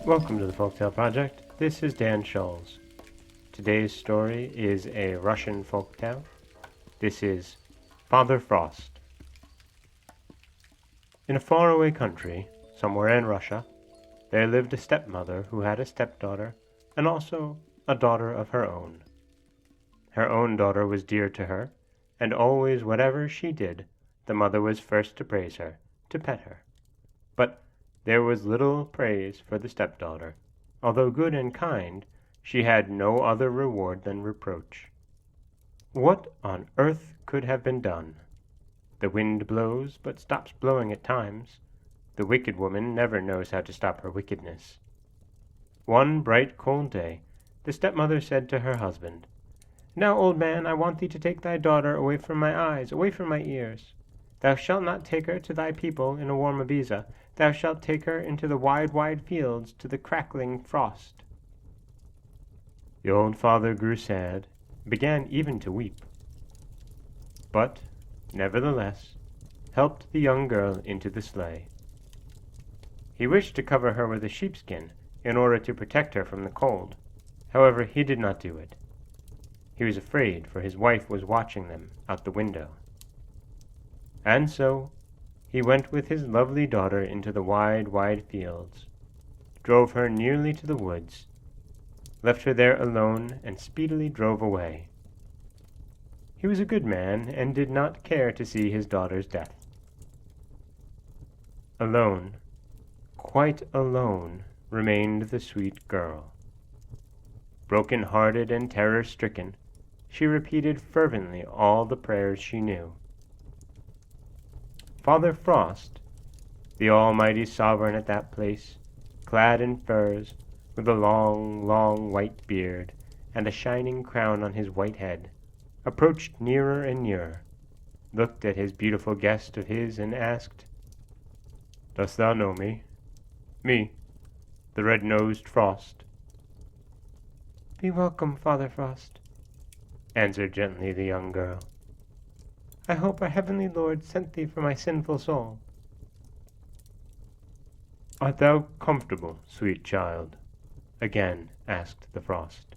Welcome to the Folktale Project. This is Dan Scholes. Today's story is a Russian folktale. This is Father Frost. In a faraway country, somewhere in Russia, there lived a stepmother who had a stepdaughter and also a daughter of her own. Her own daughter was dear to her, and always whatever she did, the mother was first to praise her, to pet her. But there was little praise for the stepdaughter. Although good and kind, she had no other reward than reproach. What on earth could have been done? The wind blows, but stops blowing at times. The wicked woman never knows how to stop her wickedness. One bright, cold day, the stepmother said to her husband, "Now, old man, I want thee to take thy daughter away from my eyes, away from my ears. Thou shalt not take her to thy people in a warm izba. Thou shalt take her into the wide, wide fields, to the crackling frost." The old father grew sad, began even to weep, but, nevertheless, helped the young girl into the sleigh. He wished to cover her with a sheepskin, in order to protect her from the cold. However, he did not do it. He was afraid, for his wife was watching them out the window. And so he went with his lovely daughter into the wide, wide fields, drove her nearly to the woods, left her there alone, and speedily drove away. He was a good man, and did not care to see his daughter's death. Alone, quite alone, remained the sweet girl. Broken-hearted and terror-stricken, she repeated fervently all the prayers she knew. Father Frost, the almighty sovereign at that place, clad in furs, with a long, long white beard, and a shining crown on his white head, approached nearer and nearer, looked at his beautiful guest of his, and asked, "Dost thou know me? Me, the red-nosed Frost?" "Be welcome, Father Frost," answered gently the young girl. "I hope our heavenly Lord sent thee for my sinful soul." "Art thou comfortable, sweet child?" again asked the Frost.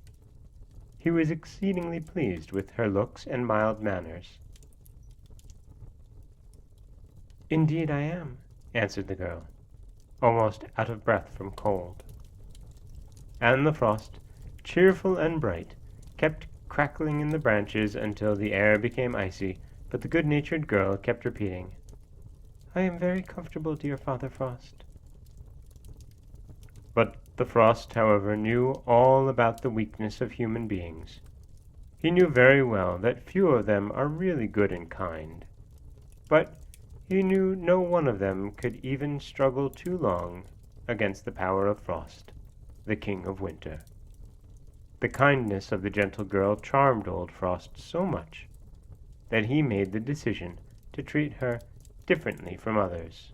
He was exceedingly pleased with her looks and mild manners. "Indeed I am," answered the girl, almost out of breath from cold. And the Frost, cheerful and bright, kept crackling in the branches until the air became icy, but the good-natured girl kept repeating, "I am very comfortable, dear Father Frost." But the Frost, however, knew all about the weakness of human beings. He knew very well that few of them are really good and kind. But he knew no one of them could even struggle too long against the power of Frost, the King of Winter. The kindness of the gentle girl charmed old Frost so much that he made the decision to treat her differently from others.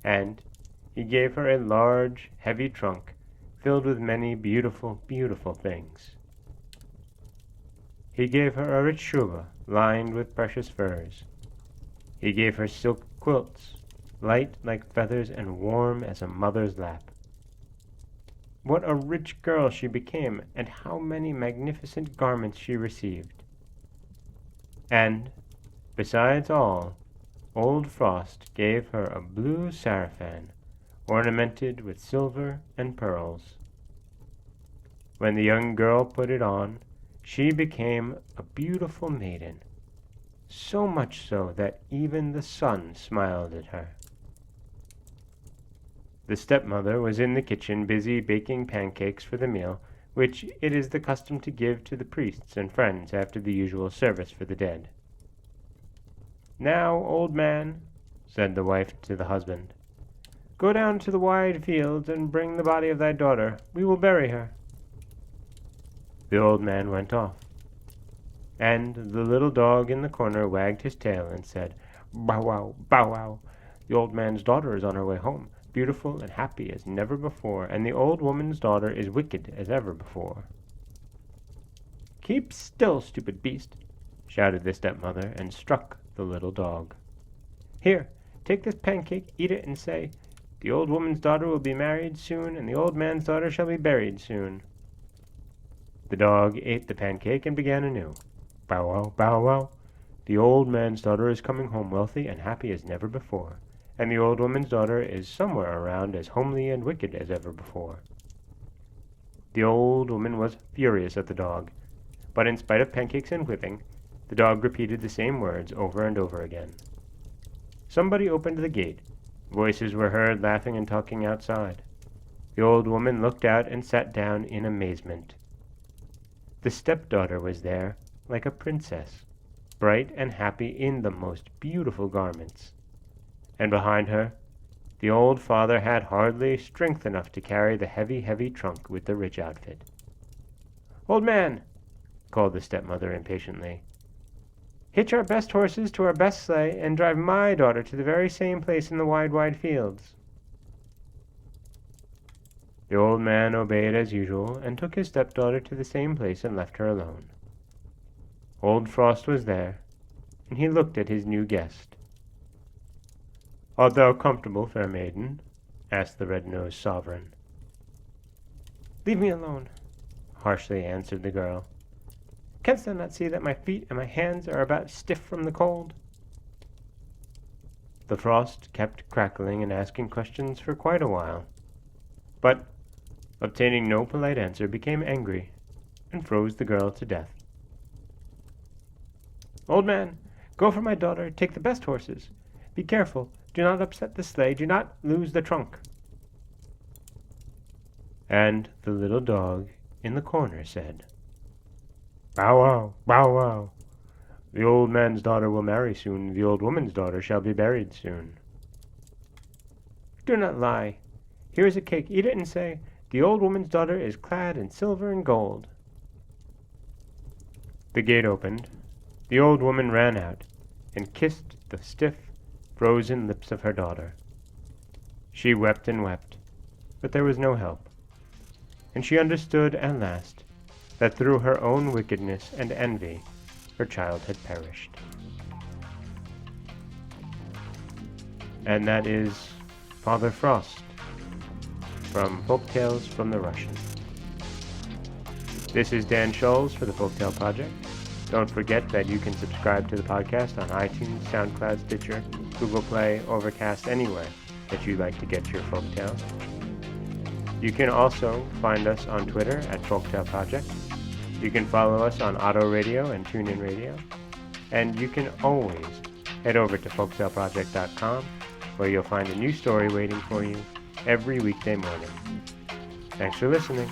And he gave her a large, heavy trunk filled with many beautiful, beautiful things. He gave her a rich shuba lined with precious furs. He gave her silk quilts, light like feathers and warm as a mother's lap. What a rich girl she became, and how many magnificent garments she received. And, besides all, old Frost gave her a blue sarafan, ornamented with silver and pearls. When the young girl put it on, she became a beautiful maiden, so much so that even the sun smiled at her. The stepmother was in the kitchen busy baking pancakes for the meal, which it is the custom to give to the priests and friends after the usual service for the dead. "Now, old man," said the wife to the husband, "go down to the wide fields and bring the body of thy daughter. We will bury her." The old man went off, and the little dog in the corner wagged his tail and said, "Bow wow, bow wow. The old man's daughter is on her way home, beautiful and happy as never before, and the old woman's daughter is wicked as ever before." "Keep still, stupid beast," shouted the stepmother, and struck the little dog. "Here, take this pancake, eat it, and say, The old woman's daughter will be married soon, and the old man's daughter shall be buried soon." The dog ate the pancake and began anew. "Bow wow, bow wow. The old man's daughter is coming home wealthy and happy as never before, and the old woman's daughter is somewhere around as homely and wicked as ever before." The old woman was furious at the dog, but in spite of pancakes and whipping, the dog repeated the same words over and over again. Somebody opened the gate. Voices were heard laughing and talking outside. The old woman looked out and sat down in amazement. The stepdaughter was there, like a princess, bright and happy in the most beautiful garments. And behind her, the old father had hardly strength enough to carry the heavy, heavy trunk with the rich outfit. "Old man," called the stepmother impatiently, "hitch our best horses to our best sleigh, and drive my daughter to the very same place in the wide, wide fields." The old man obeyed as usual, and took his stepdaughter to the same place and left her alone. Old Frost was there, and he looked at his new guest. "Art thou comfortable, fair maiden?" asked the red-nosed sovereign. "Leave me alone," harshly answered the girl. "Canst thou not see that my feet and my hands are about stiff from the cold?" The frost kept crackling and asking questions for quite a while, but, obtaining no polite answer, became angry, and froze the girl to death. "Old man, go for my daughter, take the best horses. Be careful, do not upset the sleigh, do not lose the trunk." And the little dog in the corner said, "Bow wow, bow wow. The old man's daughter will marry soon, the old woman's daughter shall be buried soon." "Do not lie. Here is a cake, eat it and say, 'The old woman's daughter is clad in silver and gold.'" The gate opened. The old woman ran out and kissed the stiff, frozen lips of her daughter. She wept and wept, but there was no help, and she understood at last that through her own wickedness and envy her child had perished. And that is Father Frost from Folktales from the Russian. This is Dan Scholes for the Folktale Project. Don't forget that you can subscribe to the podcast on iTunes, SoundCloud, Stitcher, Google Play, Overcast, anywhere that you'd like to get your folktales. You can also find us on Twitter at Folktale Project. You can follow us on Auto Radio and TuneIn Radio. And you can always head over to folktaleproject.com, where you'll find a new story waiting for you every weekday morning. Thanks for listening.